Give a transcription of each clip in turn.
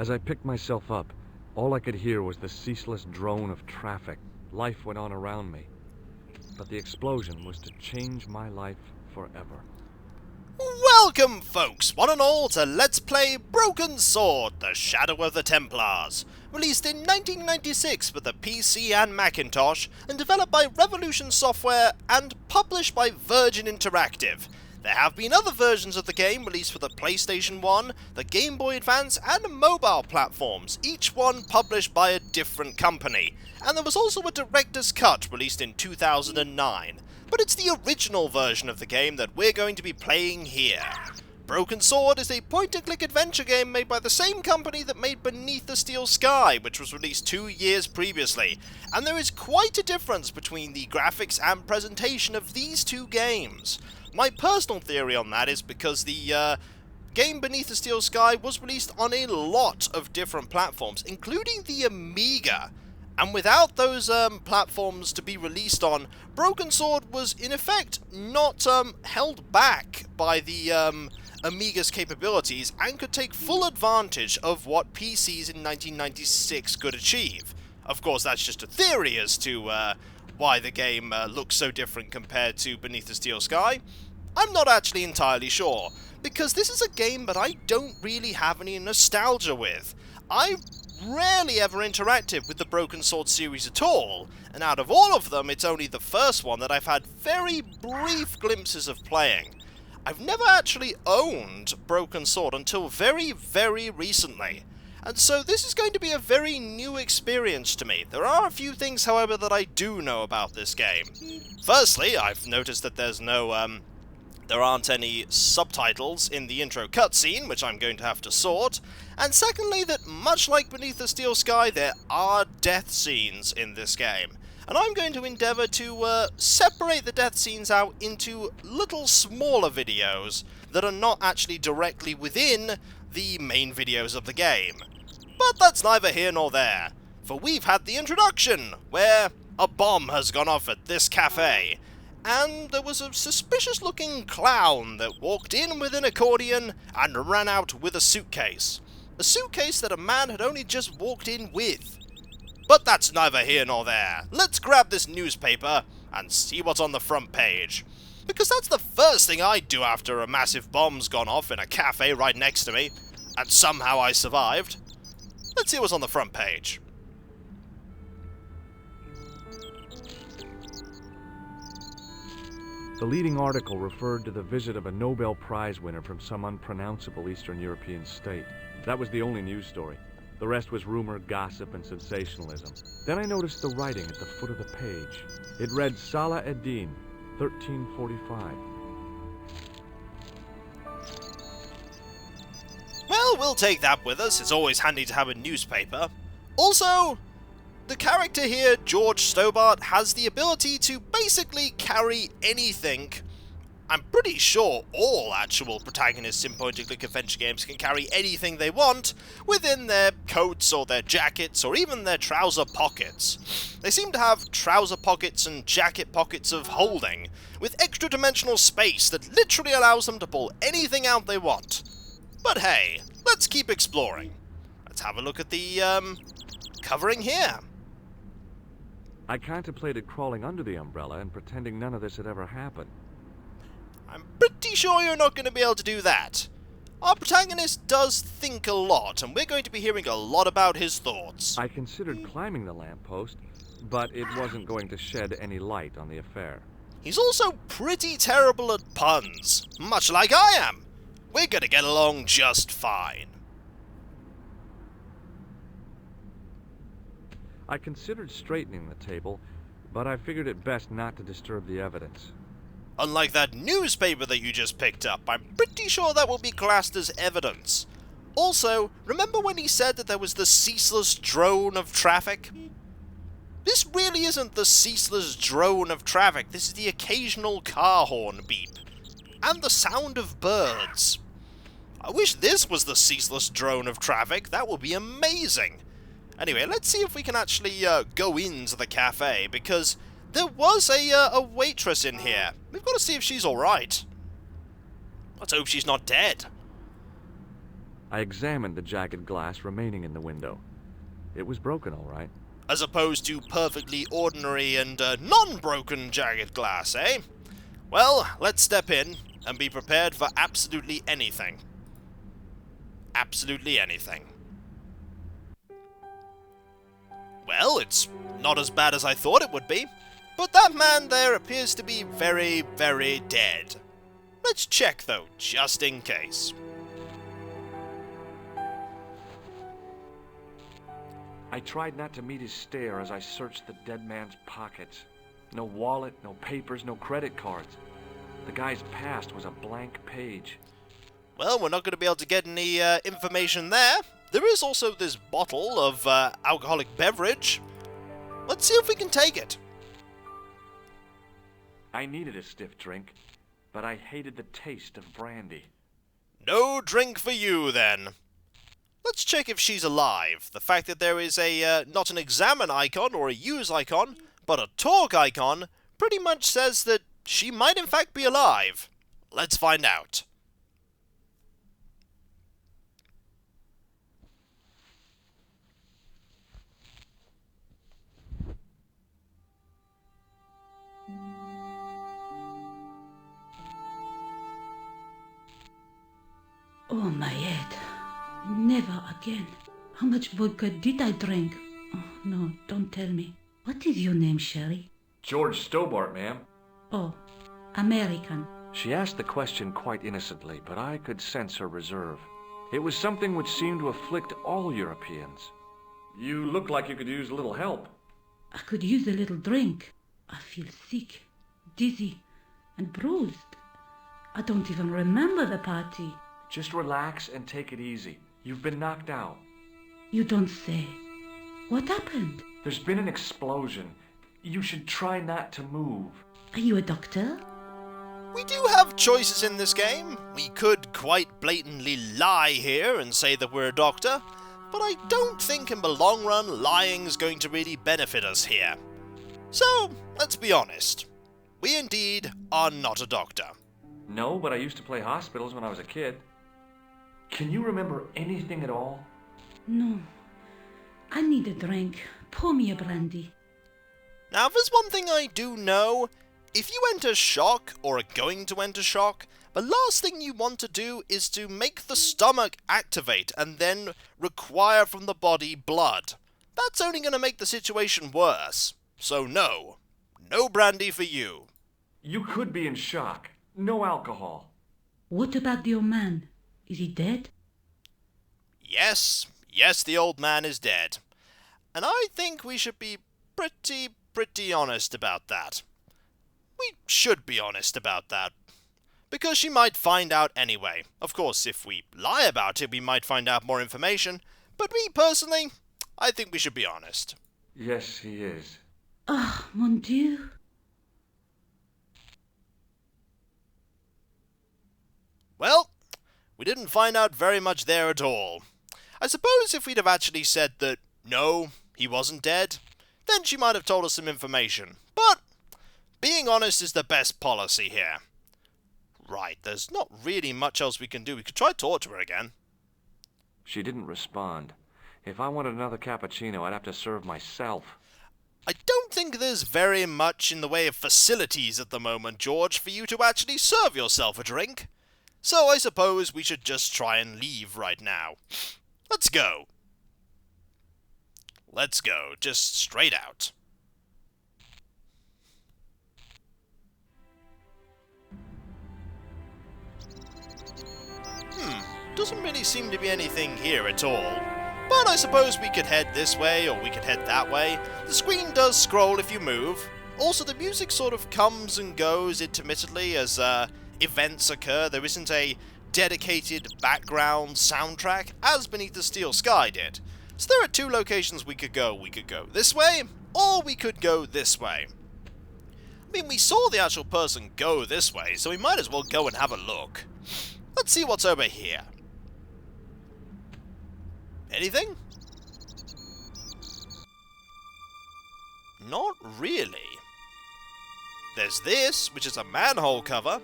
As I picked myself up, all I could hear was the ceaseless drone of traffic. Life went on around me. But the explosion was to change my life forever. Welcome, folks, one and all, to Let's Play Broken Sword, The Shadow of the Templars, released in 1996 for the PC and Macintosh, and developed by Revolution Software and published by Virgin Interactive. There have been other versions of the game released for the PlayStation 1, the Game Boy Advance, and mobile platforms, each one published by a different company. And there was also a director's cut released in 2009. But it's the original version of the game that we're going to be playing here. Broken Sword is a point-and-click adventure game made by the same company that made Beneath the Steel Sky, which was released 2 years previously. And there is quite a difference between the graphics and presentation of these two games. My personal theory on that is because the game Beneath the Steel Sky was released on a lot of different platforms, including the Amiga. And without those platforms to be released on, Broken Sword was in effect not held back by the Amiga's capabilities and could take full advantage of what PCs in 1996 could achieve. Of course, that's just a theory as to why the game looks so different compared to Beneath the Steel Sky. I'm not actually entirely sure, because this is a game that I don't really have any nostalgia with. I rarely ever interacted with the Broken Sword series at all, and out of all of them, it's only the first one that I've had very brief glimpses of playing. I've never actually owned Broken Sword until very, very recently, and so this is going to be a very new experience to me. There are a few things, however, that I do know about this game. Firstly, I've noticed that there aren't any subtitles in the intro cutscene, which I'm going to have to sort. And secondly, that much like Beneath the Steel Sky, there are death scenes in this game. And I'm going to endeavour to separate the death scenes out into little smaller videos that are not actually directly within the main videos of the game. But that's neither here nor there, for we've had the introduction, where a bomb has gone off at this cafe. And there was a suspicious-looking clown that walked in with an accordion and ran out with a suitcase. A suitcase that a man had only just walked in with. But that's neither here nor there. Let's grab this newspaper and see what's on the front page. Because that's the first thing I'd do after a massive bomb's gone off in a cafe right next to me, and somehow I survived. Let's see what's on the front page. The leading article referred to the visit of a Nobel Prize winner from some unpronounceable Eastern European state. That was the only news story. The rest was rumor, gossip, and sensationalism. Then I noticed the writing at the foot of the page. It read Salah ad-Din, 1345. Well, we'll take that with us. It's always handy to have a newspaper. Also, the character here, George Stobart, has the ability to basically carry anything. I'm pretty sure all actual protagonists in point-and-click adventure games can carry anything they want within their coats or their jackets or even their trouser pockets. They seem to have trouser pockets and jacket pockets of holding, with extra-dimensional space that literally allows them to pull anything out they want. But hey, let's keep exploring. Let's have a look at the covering here. I contemplated crawling under the umbrella and pretending none of this had ever happened. I'm pretty sure you're not going to be able to do that. Our protagonist does think a lot, and we're going to be hearing a lot about his thoughts. I considered climbing the lamppost, but it wasn't going to shed any light on the affair. He's also pretty terrible at puns, much like I am. We're going to get along just fine. I considered straightening the table, but I figured it best not to disturb the evidence. Unlike that newspaper that you just picked up, I'm pretty sure that will be classed as evidence. Also, remember when he said that there was the ceaseless drone of traffic? This really isn't the ceaseless drone of traffic, this is the occasional car horn beep. And the sound of birds. I wish this was the ceaseless drone of traffic, that would be amazing. Anyway, let's see if we can actually go into the cafe, because there was a waitress in here. We've got to see if she's alright. Let's hope she's not dead. I examined the jagged glass remaining in the window. It was broken, all right. As opposed to perfectly ordinary and non-broken jagged glass, eh? Well, let's step in and be prepared for absolutely anything. Absolutely anything. Well, it's not as bad as I thought it would be, but that man there appears to be very, very dead. Let's check, though, just in case. I tried not to meet his stare as I searched the dead man's pockets. No wallet, no papers, no credit cards. The guy's past was a blank page. Well, we're not going to be able to get any information there. There is also this bottle of alcoholic beverage. Let's see if we can take it. I needed a stiff drink, but I hated the taste of brandy. No drink for you, then. Let's check if she's alive. The fact that there is a not an examine icon or a use icon, but a talk icon, pretty much says that she might in fact be alive. Let's find out. Oh, my head. Never again. How much vodka did I drink? Oh, no, don't tell me. What is your name, Sherry? George Stobart, ma'am. Oh, American. She asked the question quite innocently, but I could sense her reserve. It was something which seemed to afflict all Europeans. You look like you could use a little help. I could use a little drink. I feel sick, dizzy, and bruised. I don't even remember the party. Just relax and take it easy. You've been knocked out. You don't say. What happened? There's been an explosion. You should try not to move. Are you a doctor? We do have choices in this game. We could quite blatantly lie here and say that we're a doctor, but I don't think in the long run lying's going to really benefit us here. So, let's be honest. We indeed are not a doctor. No, but I used to play hospitals when I was a kid. Can you remember anything at all? No. I need a drink. Pour me a brandy. Now, if there's one thing I do know, if you enter shock or are going to enter shock, the last thing you want to do is to make the stomach activate and then require from the body blood. That's only going to make the situation worse. So no. No brandy for you. You could be in shock. No alcohol. What about the old man? Is he dead? Yes, the old man is dead. And I think we should be pretty honest about that. We should be honest about that. Because she might find out anyway. Of course, if we lie about it, we might find out more information. But me, personally, I think we should be honest. Yes, he is. Ah, mon Dieu. Well, we didn't find out very much there at all. I suppose if we'd have actually said that, no, he wasn't dead, then she might have told us some information. But being honest is the best policy here. Right, there's not really much else we can do. We could try to talk to her again. She didn't respond. If I wanted another cappuccino, I'd have to serve myself. I don't think there's very much in the way of facilities at the moment, George, for you to actually serve yourself a drink. So I suppose we should just try and leave right now. Let's go. Let's go, just straight out. Doesn't really seem to be anything here at all. But I suppose we could head this way, or we could head that way. The screen does scroll if you move. Also, the music sort of comes and goes intermittently as events occur. There isn't a dedicated background soundtrack, as Beneath the Steel Sky did. So there are two locations we could go. We could go this way, or we could go this way. I mean, we saw the actual person go this way, so we might as well go and have a look. Let's see what's over here. Anything? Not really. There's this, which is a manhole cover.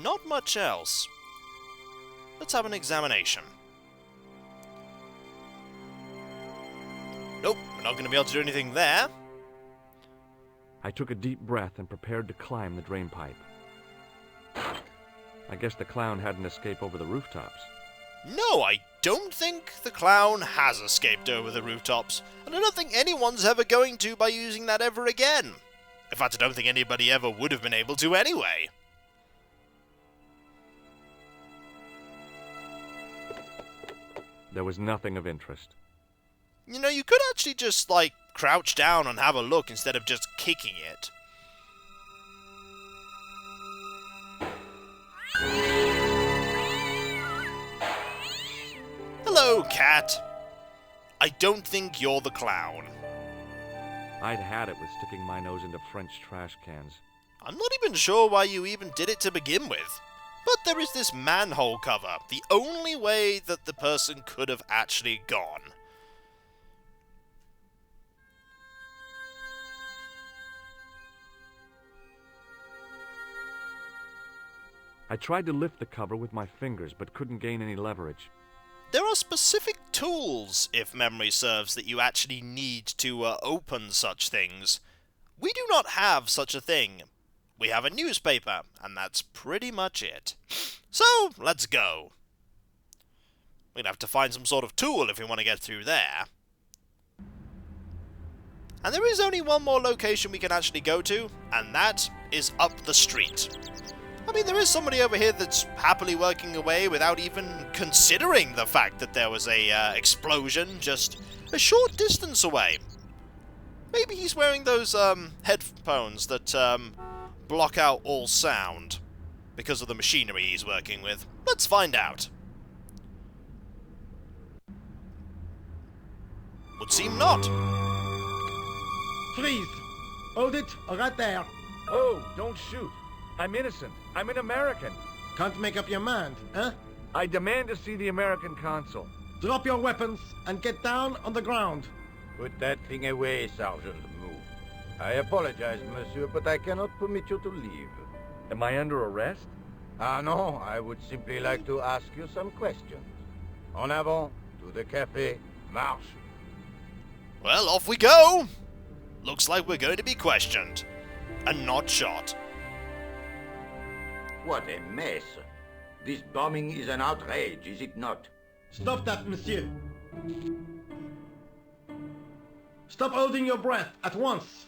Not much else. Let's have an examination. Nope, we're not going to be able to do anything there. I took a deep breath and prepared to climb the drain pipe. I guess the clown had an escape over the rooftops. No, I don't think the clown has escaped over the rooftops, and I don't think anyone's ever going to by using that ever again. In fact, I don't think anybody ever would have been able to anyway. There was nothing of interest. You know, you could actually just, like, crouch down and have a look instead of just kicking it. Hello, cat. I don't think you're the clown. I'd had it with sticking my nose into French trash cans. I'm not even sure why you even did it to begin with. But there is this manhole cover, the only way that the person could have actually gone. I tried to lift the cover with my fingers, but couldn't gain any leverage. There are specific tools, if memory serves, that you actually need to open such things. We do not have such a thing. We have a newspaper, and that's pretty much it. So, let's go. We're gonna have to find some sort of tool if we want to get through there. And there is only one more location we can actually go to, and that is up the street. I mean, there is somebody over here that's happily working away without even considering the fact that there was a explosion just a short distance away. Maybe he's wearing those headphones that block out all sound because of the machinery he's working with. Let's find out. Would seem not. Freeze! Hold it, right there. Oh, don't shoot. I'm innocent. I'm an American. Can't make up your mind, huh? I demand to see the American consul. Drop your weapons and get down on the ground. Put that thing away, Sergeant Moo. I apologize, monsieur, but I cannot permit you to leave. Am I under arrest? Ah, no, I would simply like to ask you some questions. En avant, to the café, marche. Well, off we go! Looks like we're going to be questioned. And not shot. What a mess. This bombing is an outrage, is it not? Stop that, monsieur. Stop holding your breath at once.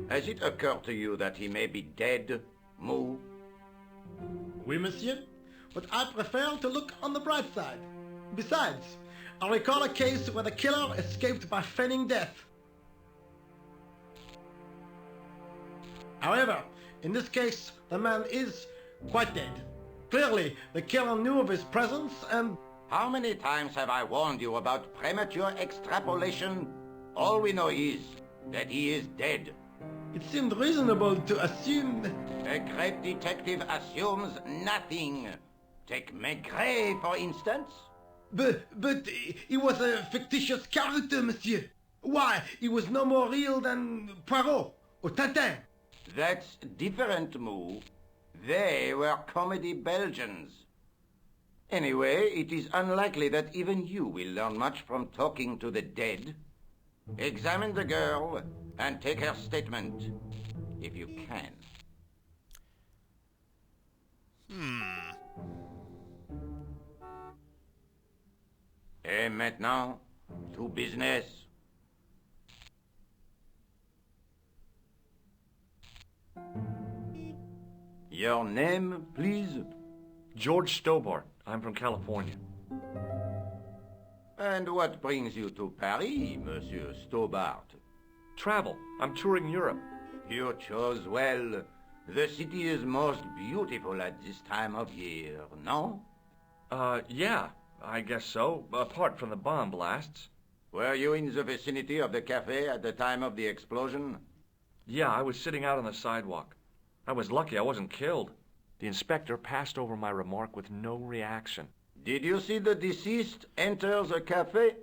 Has it occurred to you that he may be dead, Moo? Oui, monsieur. But I prefer to look on the bright side. Besides, I recall a case where the killer escaped by feigning death. However, in this case, the man is quite dead. Clearly, the killer knew of his presence and... How many times have I warned you about premature extrapolation? All we know is that he is dead. It seemed reasonable to assume... A great detective assumes nothing. Take Maigret, for instance. But he was a fictitious character, monsieur. Why, he was no more real than Poirot or Tintin. That's different, Moo. They were comedy Belgians. Anyway, it is unlikely that even you will learn much from talking to the dead. Examine the girl and take her statement, if you can. Et maintenant, to business. Your name, please? George Stobart. I'm from California. And what brings you to Paris, Monsieur Stobart? Travel. I'm touring Europe. You chose well. The city is most beautiful at this time of year, no? Yeah, I guess so, apart from the bomb blasts. Were you in the vicinity of the cafe at the time of the explosion? Yeah, I was sitting out on the sidewalk. I was lucky I wasn't killed. The inspector passed over my remark with no reaction. Did you see the deceased enter the cafe?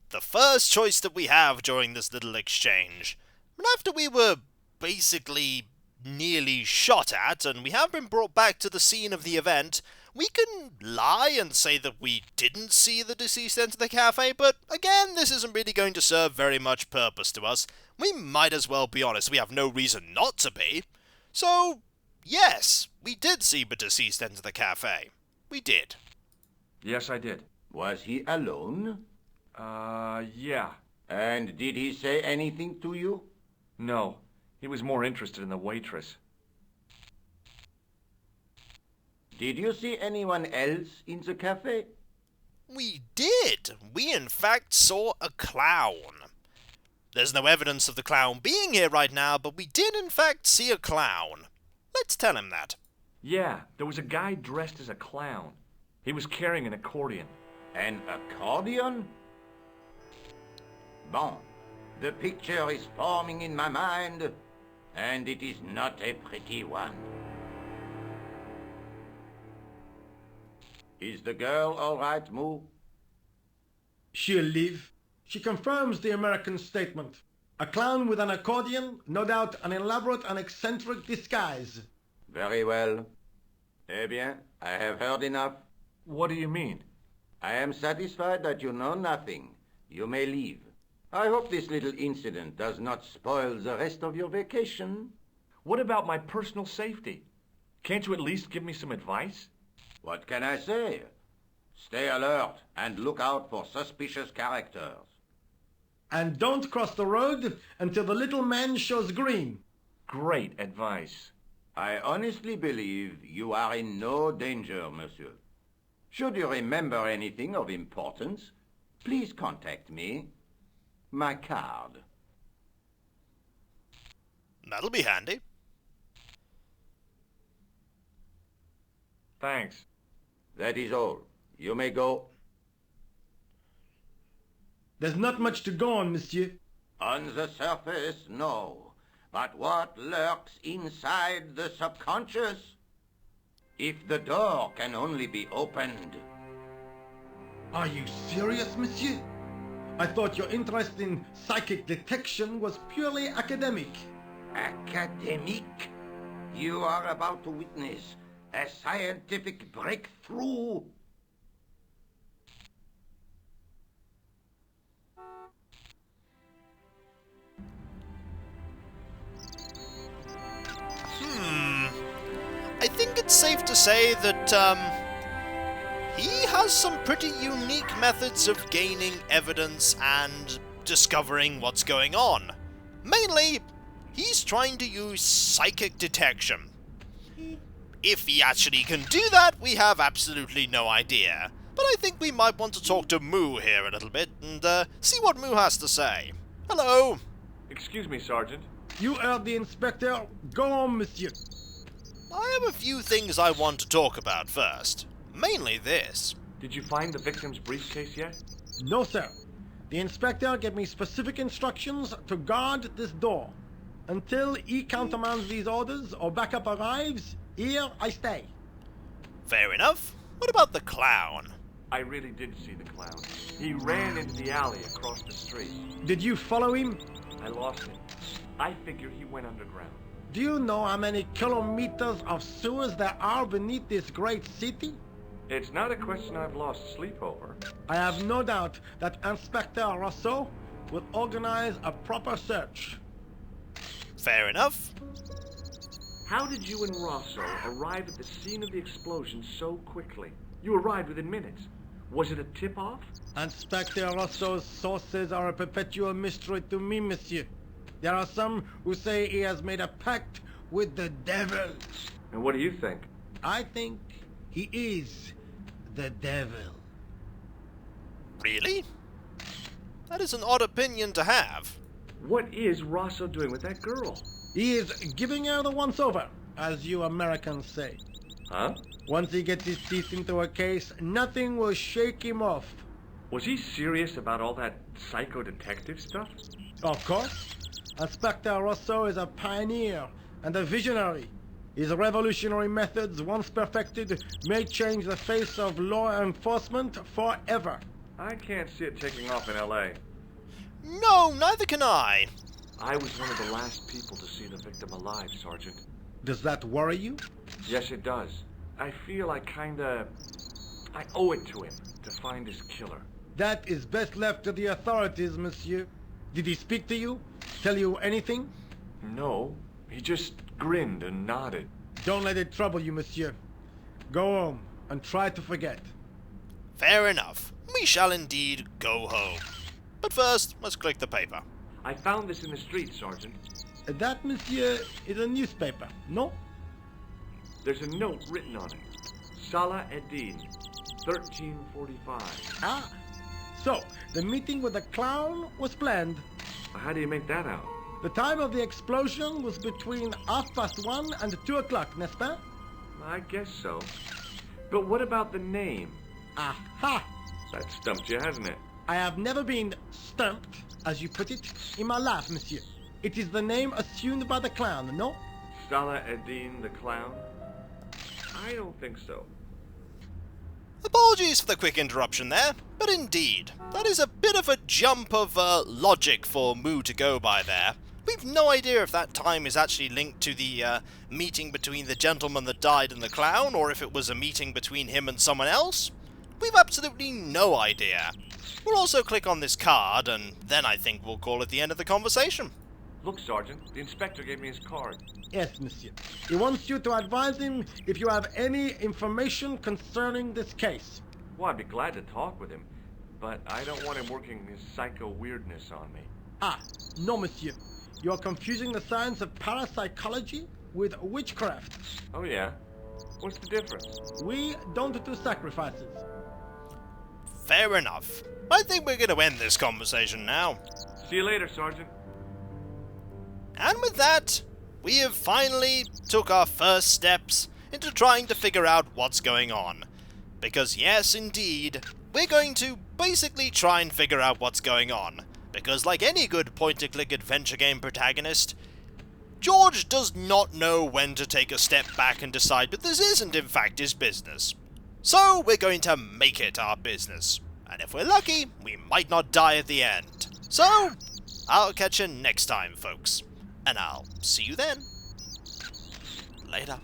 The first choice that we have during this little exchange. And after we were basically nearly shot at, and we have been brought back to the scene of the event, We can lie and say that we didn't see the deceased enter the cafe, but again, this isn't really going to serve very much purpose to us. We might as well be honest, we have no reason not to be. So, yes, we did see the deceased enter the cafe. We did. Yes, I did. Was he alone? Yeah. And did he say anything to you? No. He was more interested in the waitress. Did you see anyone else in the cafe? We did. We in fact saw a clown. There's no evidence of the clown being here right now, but we did in fact see a clown. Let's tell him that. Yeah, there was a guy dressed as a clown. He was carrying an accordion. An accordion? Bon, the picture is forming in my mind, and it is not a pretty one. Is the girl all right, Moo? She'll live. She confirms the American statement. A clown with an accordion, no doubt an elaborate and eccentric disguise. Very well. Eh bien, I have heard enough. What do you mean? I am satisfied that you know nothing. You may leave. I hope this little incident does not spoil the rest of your vacation. What about my personal safety? Can't you at least give me some advice? What can I say? Stay alert and look out for suspicious characters. And don't cross the road until the little man shows green. Great advice. I honestly believe you are in no danger, monsieur. Should you remember anything of importance, please contact me. My card. That'll be handy. Thanks. That is all. You may go. There's not much to go on, monsieur. On the surface, no. But what lurks inside the subconscious? If the door can only be opened. Are you serious, monsieur? I thought your interest in psychic detection was purely academic. Academic? You are about to witness a scientific breakthrough. I think it's safe to say that, he has some pretty unique methods of gaining evidence and discovering what's going on. Mainly, he's trying to use psychic detection. If he actually can do that, we have absolutely no idea. But I think we might want to talk to Moo here a little bit and see what Moo has to say. Hello. Excuse me, Sergeant. You heard the inspector. Go on, monsieur. I have a few things I want to talk about first. Mainly this. Did you find the victim's briefcase yet? No, sir. The inspector gave me specific instructions to guard this door. Until he countermands these orders or backup arrives, here I stay. Fair enough. What about the clown? I really did see the clown. He ran into the alley across the street. Did you follow him? I lost him. I figure he went underground. Do you know how many kilometers of sewers there are beneath this great city? It's not a question I've lost sleep over. I have no doubt that Inspector Rousseau will organize a proper search. Fair enough. How did you and Rosso arrive at the scene of the explosion so quickly? You arrived within minutes. Was it a tip-off? Inspector Rousseau's sources are a perpetual mystery to me, monsieur. There are some who say he has made a pact with the devil. And what do you think? I think he is the devil. Really? That is an odd opinion to have. What is Rosso doing with that girl? He is giving her the once-over, as you Americans say. Huh? Once he gets his teeth into a case, nothing will shake him off. Was he serious about all that psycho-detective stuff? Of course. Inspector Rousseau is a pioneer and a visionary. His revolutionary methods, once perfected, may change the face of law enforcement forever. I can't see it taking off in L.A. No, neither can I. I was one of the last people to see the victim alive, Sergeant. Does that worry you? Yes, it does. I feel I owe it to him to find his killer. That is best left to the authorities, monsieur. Did he speak to you? Tell you anything? No, he just grinned and nodded. Don't let it trouble you, monsieur. Go home and try to forget. Fair enough. We shall indeed go home. But first, let's click the paper. I found this in the street, Sergeant. That, monsieur, is a newspaper, no? There's a note written on it. Salah Eddin, 1345. Ah, so the meeting with the clown was planned. How do you make that out? The time of the explosion was between 1:30 and 2 o'clock, n'est-ce pas? I guess so. But what about the name? Aha! That stumped you, hasn't it? I have never been stumped, as you put it, in my life, monsieur. It is the name assumed by the clown, no? Salah Eddin the clown? I don't think so. Apologies for the quick interruption there, but indeed, that is a bit of a jump of logic for Moo to go by there. We've no idea if that time is actually linked to the meeting between the gentleman that died and the clown, or if it was a meeting between him and someone else. We've absolutely no idea. We'll also click on this card, and then I think we'll call it the end of the conversation. Look, Sergeant, the inspector gave me his card. Yes, monsieur. He wants you to advise him if you have any information concerning this case. Well, I'd be glad to talk with him, but I don't want him working his psycho weirdness on me. Ah, no, monsieur. You are confusing the science of parapsychology with witchcraft. Oh, yeah? What's the difference? We don't do sacrifices. Fair enough. I think we're going to end this conversation now. See you later, Sergeant. And with that, we have finally took our first steps into trying to figure out what's going on. Because yes, indeed, we're going to basically try and figure out what's going on. Because like any good point-and-click adventure game protagonist, George does not know when to take a step back and decide that this isn't in fact his business. So we're going to make it our business. And if we're lucky, we might not die at the end. So, I'll catch you next time, folks. And I'll see you then. Later.